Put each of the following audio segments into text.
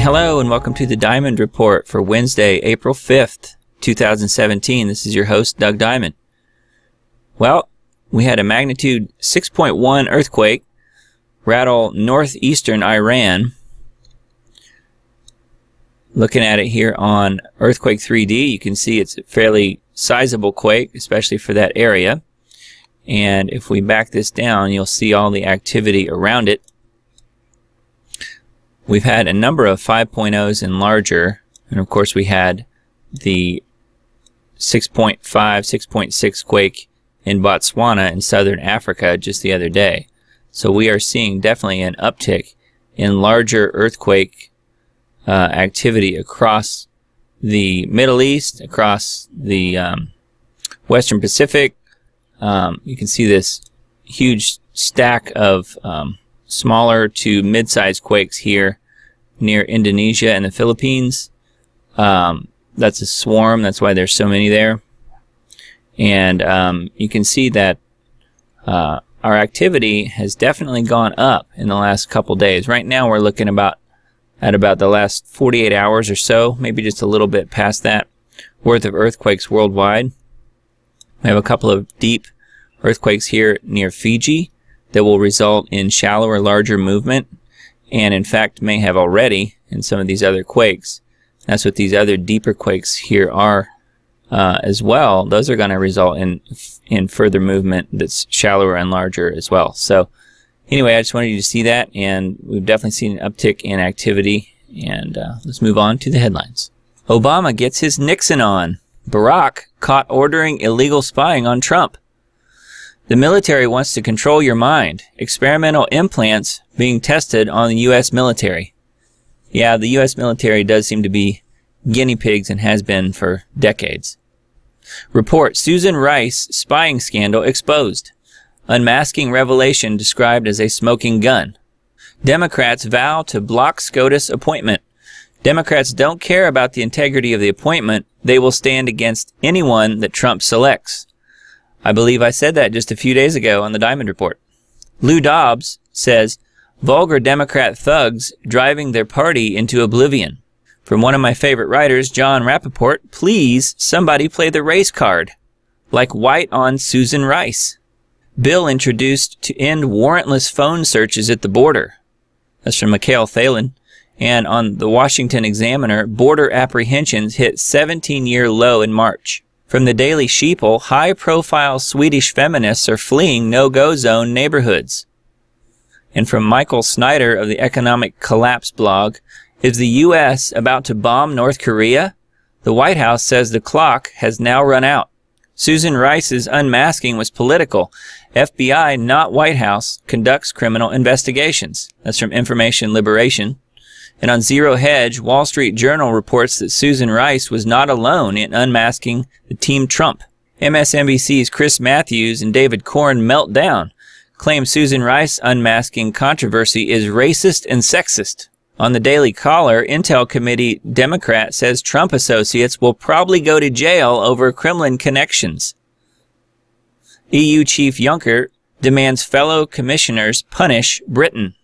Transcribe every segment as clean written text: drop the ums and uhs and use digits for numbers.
Hello and welcome to the Diamond Report for Wednesday, April 5th, 2017. This is your host, Doug Diamond. Well, we had a magnitude 6.1 earthquake rattle northeastern Iran. Looking at it here on Earthquake 3D, you can see it's a fairly sizable quake, especially for that area. And if we back this down, you'll see all the activity around it. We've had a number of 5.0s and larger, and of course we had the 6.5, 6.6 quake in Botswana in southern Africa just the other day. So we are seeing definitely an uptick in larger earthquake activity across the Middle East, across the Western Pacific. You can see this huge stack of smaller to mid-sized quakes here near Indonesia and the Philippines. That's a swarm, that's why there's so many there. And you can see that our activity has definitely gone up in the last couple days. Right now we're looking at about the last 48 hours or so, maybe just a little bit past that, worth of earthquakes worldwide. We have a couple of deep earthquakes here near Fiji that will result in shallower, larger movement, and in fact may have already in some of these other quakes. That's what these other deeper quakes here are as well. Those are going to result in further movement that's shallower and larger as well. So anyway, I just wanted you to see that, and we've definitely seen an uptick in activity. And let's move on to the headlines. Obama gets his Nixon on. Barack caught ordering illegal spying on Trump. The military wants to control your mind. Experimental implants being tested on the U.S. military. Yeah, the U.S. military does seem to be guinea pigs and has been for decades. Report: Susan Rice spying scandal exposed. Unmasking revelation described as a smoking gun. Democrats vow to block SCOTUS appointment. Democrats don't care about the integrity of the appointment. They will stand against anyone that Trump selects. I believe I said that just a few days ago on the Diamond Report. Lou Dobbs says, vulgar Democrat thugs driving their party into oblivion. From one of my favorite writers, John Rappaport, please somebody play the race card, like white on Susan Rice. Bill introduced to end warrantless phone searches at the border. That's from Mikhail Thalin. And on the Washington Examiner, border apprehensions hit 17-year low in March. From the Daily Sheeple, high-profile Swedish feminists are fleeing no-go zone neighborhoods. And from Michael Snyder of the Economic Collapse blog, is the U.S. about to bomb North Korea? The White House says the clock has now run out. Susan Rice's unmasking was political. FBI, not White House, conducts criminal investigations. That's from Information Liberation. And on Zero Hedge, Wall Street Journal reports that Susan Rice was not alone in unmasking the Team Trump. MSNBC's Chris Matthews and David Corn melt down, claim Susan Rice unmasking controversy is racist and sexist. On the Daily Caller, Intel Committee Democrat says Trump associates will probably go to jail over Kremlin connections. EU Chief Juncker demands fellow commissioners punish Britain.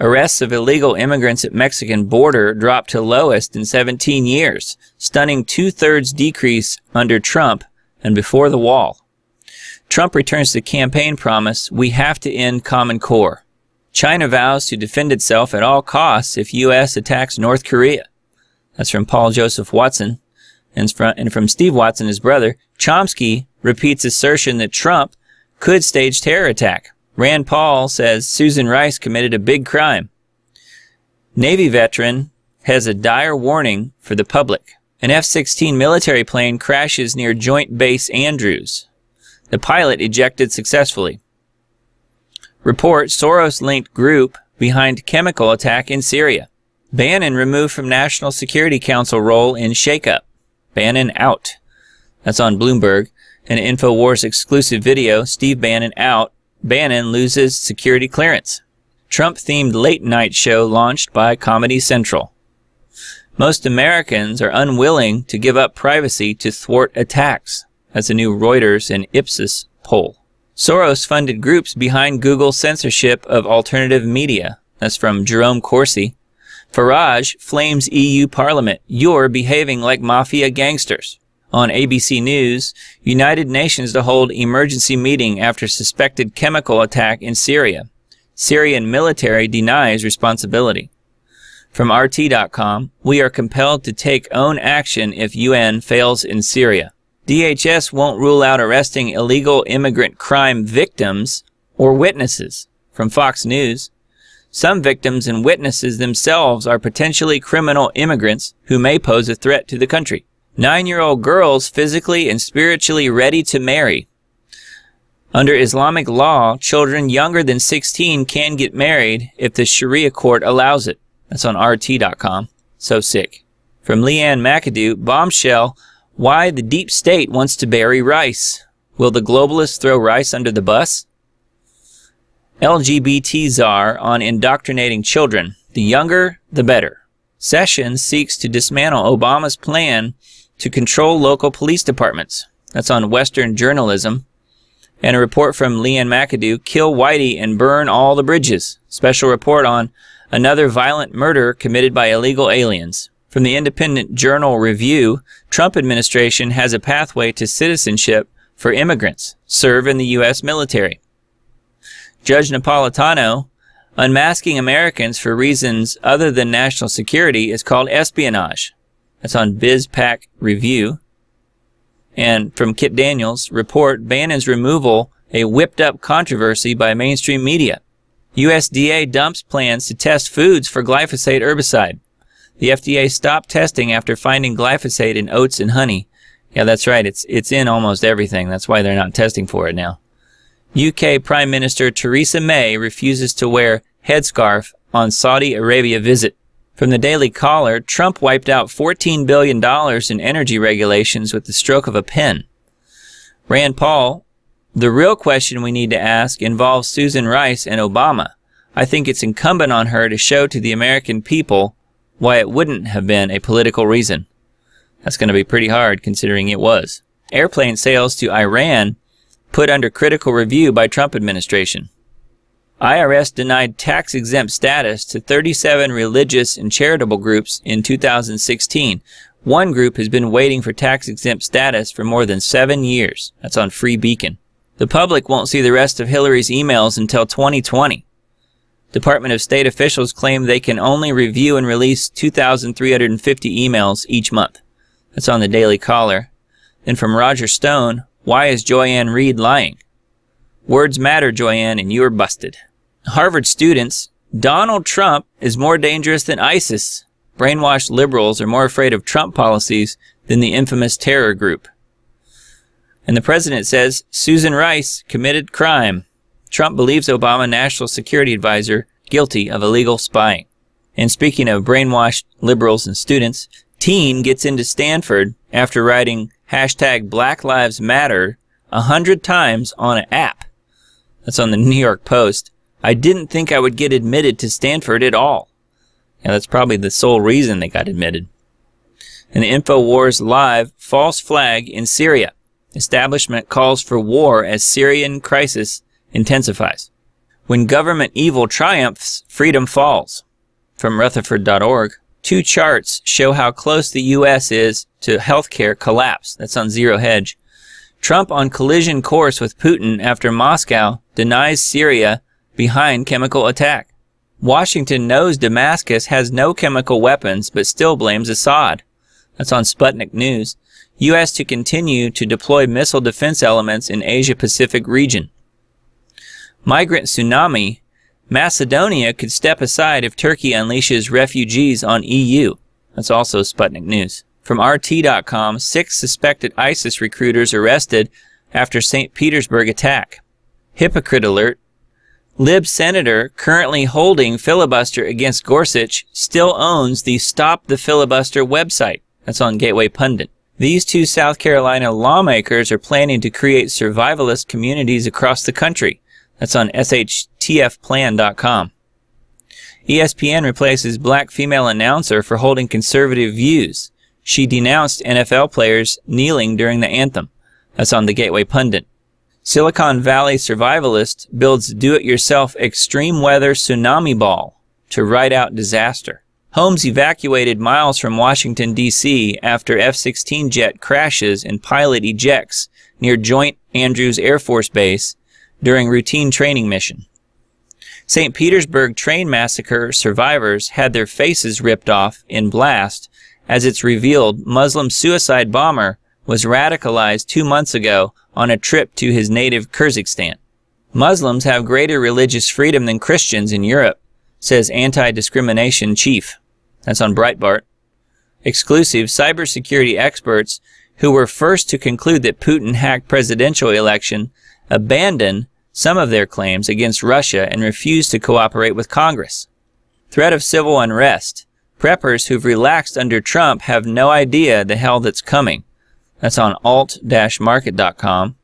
Arrests of illegal immigrants at Mexican border dropped to lowest in 17 years, stunning two-thirds decrease under Trump and before the wall. Trump returns to campaign promise, we have to end Common Core. China vows to defend itself at all costs if U.S. attacks North Korea. That's from Paul Joseph Watson. And from Steve Watson, his brother, Chomsky repeats assertion that Trump could stage terror attack. Rand Paul says Susan Rice committed a big crime. Navy veteran has a dire warning for the public. An F-16 military plane crashes near Joint Base Andrews. The pilot ejected successfully. Report: Soros-linked group behind chemical attack in Syria. Bannon removed from National Security Council role in shakeup. Bannon out. That's on Bloomberg. An InfoWars exclusive video, Steve Bannon out. Bannon loses security clearance. Trump-themed late-night show launched by Comedy Central. Most Americans are unwilling to give up privacy to thwart attacks. That's a new Reuters and Ipsos poll. Soros-funded groups behind Google's censorship of alternative media. That's from Jerome Corsi. Farage flames EU Parliament. You're behaving like mafia gangsters. On ABC News, United Nations to hold emergency meeting after suspected chemical attack in Syria. Syrian military denies responsibility. From RT.com, we are compelled to take own action if UN fails in Syria. DHS won't rule out arresting illegal immigrant crime victims or witnesses. From Fox News, some victims and witnesses themselves are potentially criminal immigrants who may pose a threat to the country. 9-year-old girls physically and spiritually ready to marry. Under Islamic law, children younger than 16 can get married if the Sharia court allows it. That's on RT.com. So sick. From Leanne McAdoo, bombshell, why the deep state wants to bury rice. Will the globalists throw rice under the bus? LGBT czar on indoctrinating children. The younger, the better. Sessions seeks to dismantle Obama's plan to control local police departments. That's on Western Journalism. And a report from Leanne McAdoo, kill Whitey and burn all the bridges. Special report on another violent murder committed by illegal aliens. From the Independent Journal Review, Trump administration has a pathway to citizenship for immigrants. Serve in the U.S. military. Judge Napolitano, unmasking Americans for reasons other than national security is called espionage. That's on BizPac Review. And from Kit Daniels, report Bannon's removal a whipped-up controversy by mainstream media. USDA dumps plans to test foods for glyphosate herbicide. The FDA stopped testing after finding glyphosate in oats and honey. Yeah, that's right. It's in almost everything. That's why they're not testing for it now. UK Prime Minister Theresa May refuses to wear headscarf on Saudi Arabia visit. From the Daily Caller, Trump wiped out $14 billion in energy regulations with the stroke of a pen. Rand Paul, the real question we need to ask involves Susan Rice and Obama. I think it's incumbent on her to show to the American people why it wouldn't have been a political reason. That's going to be pretty hard considering it was. Airplane sales to Iran put under critical review by Trump administration. IRS denied tax-exempt status to 37 religious and charitable groups in 2016. One group has been waiting for tax-exempt status for more than 7 years. That's on Free Beacon. The public won't see the rest of Hillary's emails until 2020. Department of State officials claim they can only review and release 2,350 emails each month. That's on the Daily Caller. Then from Roger Stone, why is Joyanne Reed lying? Words matter, Joyanne, and you are busted. Harvard students, Donald Trump is more dangerous than ISIS. Brainwashed liberals are more afraid of Trump policies than the infamous terror group. And the president says, Susan Rice committed crime. Trump believes Obama National Security Advisor guilty of illegal spying. And speaking of brainwashed liberals and students, teen gets into Stanford after writing hashtag Black Lives Matter 100 times on an app. That's on the New York Post. I didn't think I would get admitted to Stanford at all. Yeah, that's probably the sole reason they got admitted. And the InfoWars Live, false flag in Syria. Establishment calls for war as Syrian crisis intensifies. When government evil triumphs, freedom falls. From Rutherford.org, 2 charts show how close the U.S. is to healthcare collapse. That's on Zero Hedge. Trump on collision course with Putin after Moscow denies Syria behind chemical attack. Washington knows Damascus has no chemical weapons but still blames Assad. That's on Sputnik News. U.S. to continue to deploy missile defense elements in Asia-Pacific region. Migrant tsunami. Macedonia could step aside if Turkey unleashes refugees on EU. That's also Sputnik News. From RT.com, 6 suspected ISIS recruiters arrested after St. Petersburg attack. Hypocrite alert. Lib senator currently holding filibuster against Gorsuch still owns the Stop the Filibuster website. That's on Gateway Pundit. These 2 South Carolina lawmakers are planning to create survivalist communities across the country. That's on SHTFplan.com. ESPN replaces black female announcer for holding conservative views. She denounced NFL players kneeling during the anthem. That's on the Gateway Pundit. Silicon Valley survivalist builds do-it-yourself extreme weather tsunami ball to ride out disaster. Homes evacuated miles from Washington, D.C. after F-16 jet crashes and pilot ejects near Joint Andrews Air Force Base during routine training mission. St. Petersburg train massacre survivors had their faces ripped off in blast as it's revealed Muslim suicide bomber was radicalized 2 months ago on a trip to his native Kyrgyzstan. Muslims have greater religious freedom than Christians in Europe, says anti-discrimination chief. That's on Breitbart. Exclusive cybersecurity experts who were first to conclude that Putin hacked presidential election abandoned some of their claims against Russia and refused to cooperate with Congress. Threat of civil unrest. Preppers who've relaxed under Trump have no idea the hell that's coming. That's on alt-market.com.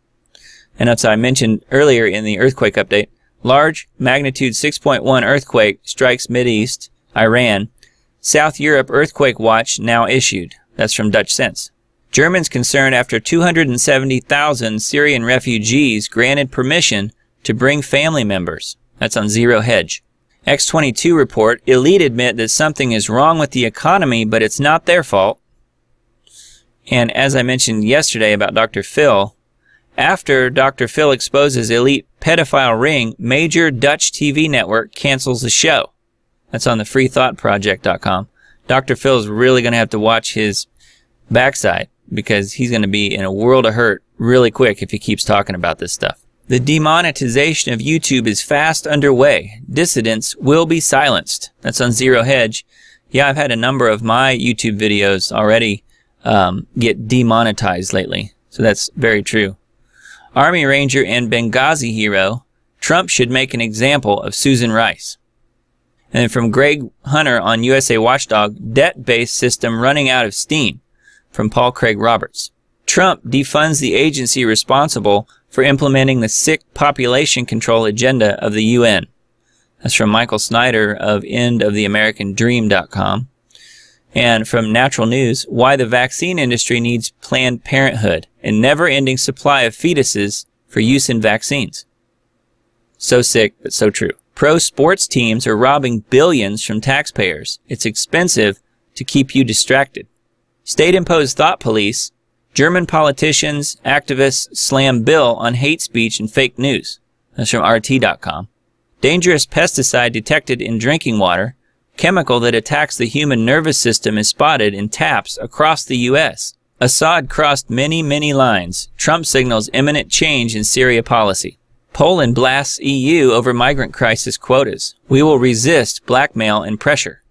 And as I mentioned earlier in the earthquake update, large magnitude 6.1 earthquake strikes Mideast, Iran. South Europe earthquake watch now issued. That's from Dutch Sense. Germans concerned after 270,000 Syrian refugees granted permission to bring family members. That's on Zero Hedge. X22 report, elite admit that something is wrong with the economy, but it's not their fault. And as I mentioned yesterday about Dr. Phil, after Dr. Phil exposes elite pedophile ring, major Dutch TV network cancels the show. That's on the freethoughtproject.com. Dr. Phil's really going to have to watch his backside because he's going to be in a world of hurt really quick if he keeps talking about this stuff. The demonetization of YouTube is fast underway. Dissidents will be silenced. That's on Zero Hedge. Yeah, I've had a number of my YouTube videos already get demonetized lately. So that's very true. Army Ranger and Benghazi hero, Trump should make an example of Susan Rice. And then from Greg Hunter on USA Watchdog, debt-based system running out of steam, from Paul Craig Roberts. Trump defunds the agency responsible for implementing the sick population control agenda of the UN. That's from Michael Snyder of endoftheamericandream.com. And from Natural News, why the vaccine industry needs Planned Parenthood, a never-ending supply of fetuses for use in vaccines. So sick, but so true. Pro sports teams are robbing billions from taxpayers. It's expensive to keep you distracted. State-imposed thought police. German politicians, activists slam bill on hate speech and fake news. That's from RT.com. Dangerous pesticide detected in drinking water. Chemical that attacks the human nervous system is spotted in taps across the U.S. Assad crossed many, many lines. Trump signals imminent change in Syria policy. Poland blasts EU over migrant crisis quotas. We will resist blackmail and pressure.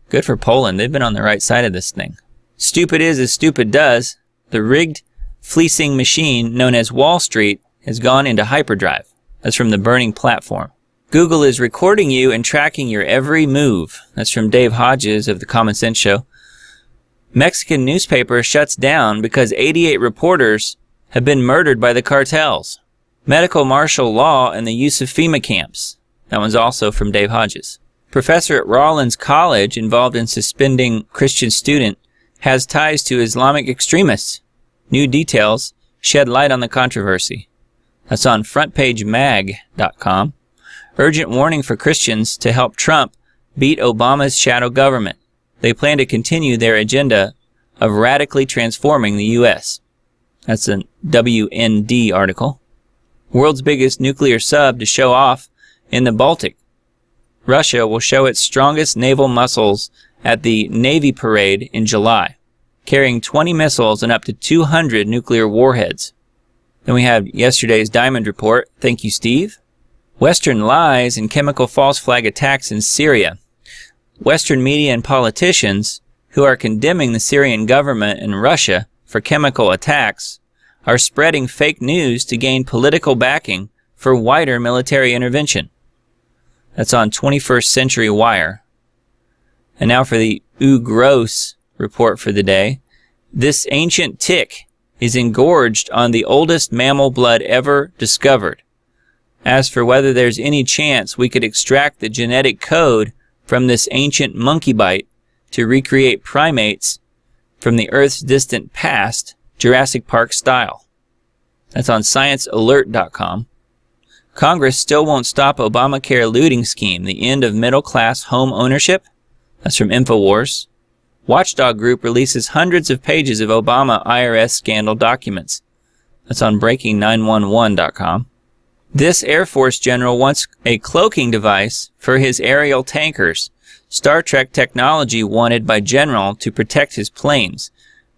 Good for Poland. They've been on the right side of this thing. Stupid is as stupid does. The rigged fleecing machine known as Wall Street has gone into hyperdrive. That's from the Burning Platform. Google is recording you and tracking your every move. That's from Dave Hodges of the Common Sense Show. Mexican newspaper shuts down because 88 reporters have been murdered by the cartels. Medical martial law and the use of FEMA camps. That one's also from Dave Hodges. Professor at Rollins College involved in suspending Christian student has ties to Islamic extremists. New details shed light on the controversy. That's on frontpagemag.com. Urgent warning for Christians to help Trump beat Obama's shadow government. They plan to continue their agenda of radically transforming the U.S. That's a WND article. World's biggest nuclear sub to show off in the Baltic. Russia will show its strongest naval muscles at the Navy Parade in July, carrying 20 missiles and up to 200 nuclear warheads. Then we have yesterday's Diamond Report. Thank you, Steve. Western lies and chemical false flag attacks in Syria. Western media and politicians who are condemning the Syrian government and Russia for chemical attacks are spreading fake news to gain political backing for wider military intervention. That's on 21st Century Wire. And now for the Gross report for the day. This ancient tick is engorged on the oldest mammal blood ever discovered. As for whether there's any chance we could extract the genetic code from this ancient monkey bite to recreate primates from the Earth's distant past, Jurassic Park style. That's on ScienceAlert.com. Congress still won't stop Obamacare looting scheme, the end of middle-class home ownership. That's from InfoWars. Watchdog Group releases hundreds of pages of Obama IRS scandal documents. That's on breaking911.com. This Air Force general wants a cloaking device for his aerial tankers. Star Trek technology wanted by general to protect his planes.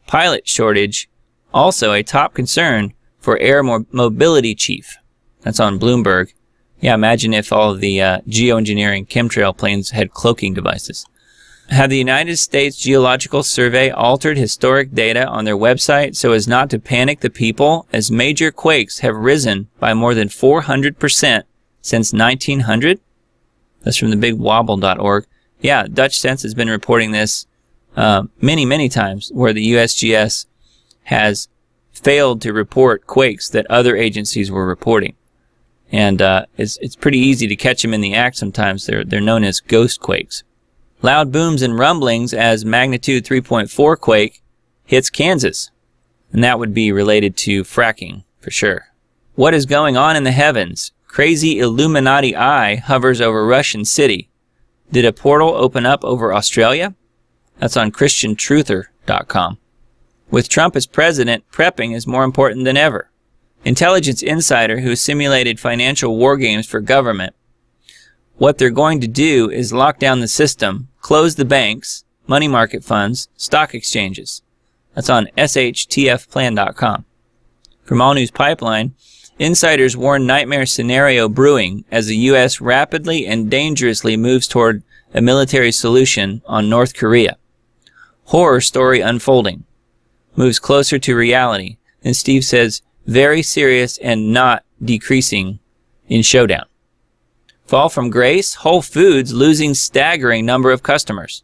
Pilot shortage, also a top concern for air mobility chief. That's on Bloomberg. Yeah, imagine if all of the geoengineering chemtrail planes had cloaking devices. Have the United States Geological Survey altered historic data on their website so as not to panic the people, as major quakes have risen by more than 400% since 1900? That's from thebigwobble.org. Yeah, Dutch Sense has been reporting this many times, where the USGS has failed to report quakes that other agencies were reporting. And it's pretty easy to catch them in the act sometimes. They're known as ghost quakes. Loud booms and rumblings as magnitude 3.4 quake hits Kansas. And that would be related to fracking, for sure. What is going on in the heavens? Crazy Illuminati eye hovers over Russian city. Did a portal open up over Australia? That's on ChristianTruther.com. With Trump as president, prepping is more important than ever. Intelligence insider who simulated financial war games for government. What they're going to do is lock down the system, close the banks, money market funds, stock exchanges. That's on SHTFplan.com. From All News Pipeline, insiders warn nightmare scenario brewing as the U.S. rapidly and dangerously moves toward a military solution on North Korea. Horror story unfolding. Moves closer to reality. And Steve says, very serious and not decreasing in showdown. Fall from grace, Whole Foods losing staggering number of customers.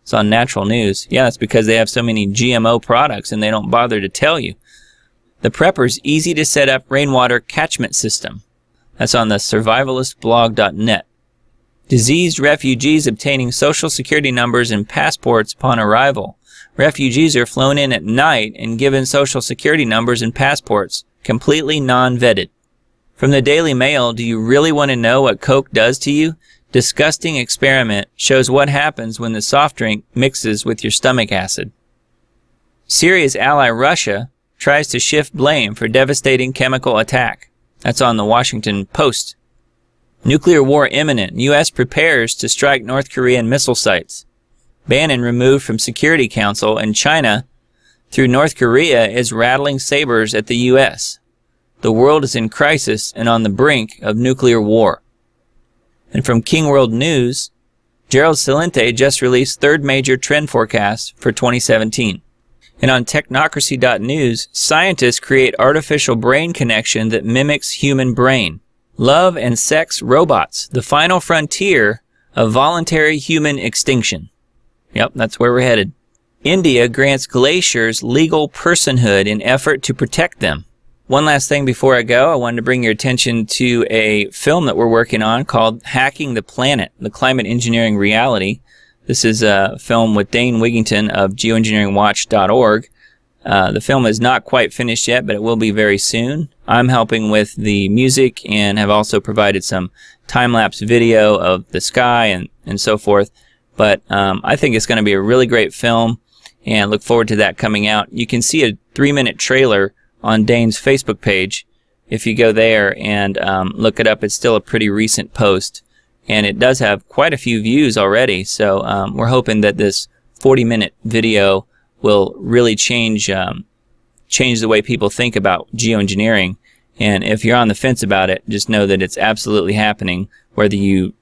It's on Natural News. Yeah, that's because they have so many GMO products and they don't bother to tell you. The Prepper's easy to set up rainwater catchment system. That's on the survivalistblog.net. Diseased refugees obtaining social security numbers and passports upon arrival. Refugees are flown in at night and given social security numbers and passports, completely non-vetted. From the Daily Mail, do you really want to know what Coke does to you? Disgusting experiment shows what happens when the soft drink mixes with your stomach acid. Syria's ally Russia tries to shift blame for devastating chemical attack. That's on the Washington Post. Nuclear war imminent. U.S. prepares to strike North Korean missile sites. Bannon removed from Security Council, and China, through North Korea, is rattling sabers at the U.S. The world is in crisis and on the brink of nuclear war. And from King World News, Gerald Celente just released third major trend forecast for 2017. And on technocracy.news, scientists create artificial brain connection that mimics human brain. Love and sex robots, the final frontier of voluntary human extinction. Yep, that's where we're headed. India grants glaciers legal personhood in effort to protect them. One last thing before I go, I wanted to bring your attention to a film that we're working on called Hacking the Planet, the Climate Engineering Reality. This is a film with Dane Wigington of geoengineeringwatch.org. The film is not quite finished yet, but it will be very soon. I'm helping with the music and have also provided some time-lapse video of the sky and so forth. But I think it's going to be a really great film and look forward to that coming out. You can see a 3-minute trailer on Dane's Facebook page. If you go there and look it up, it's still a pretty recent post. And it does have quite a few views already. So we're hoping that this 40-minute video will really change the way people think about geoengineering. And if you're on the fence about it, just know that it's absolutely happening, whether you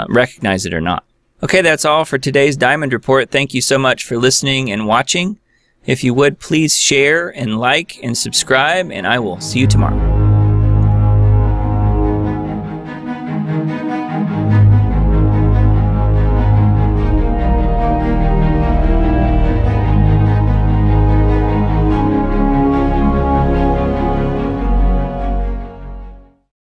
recognize it or not. Okay, that's all for today's Diamond Report. Thank you so much for listening and watching. If you would, please share and like and subscribe, and I will see you tomorrow.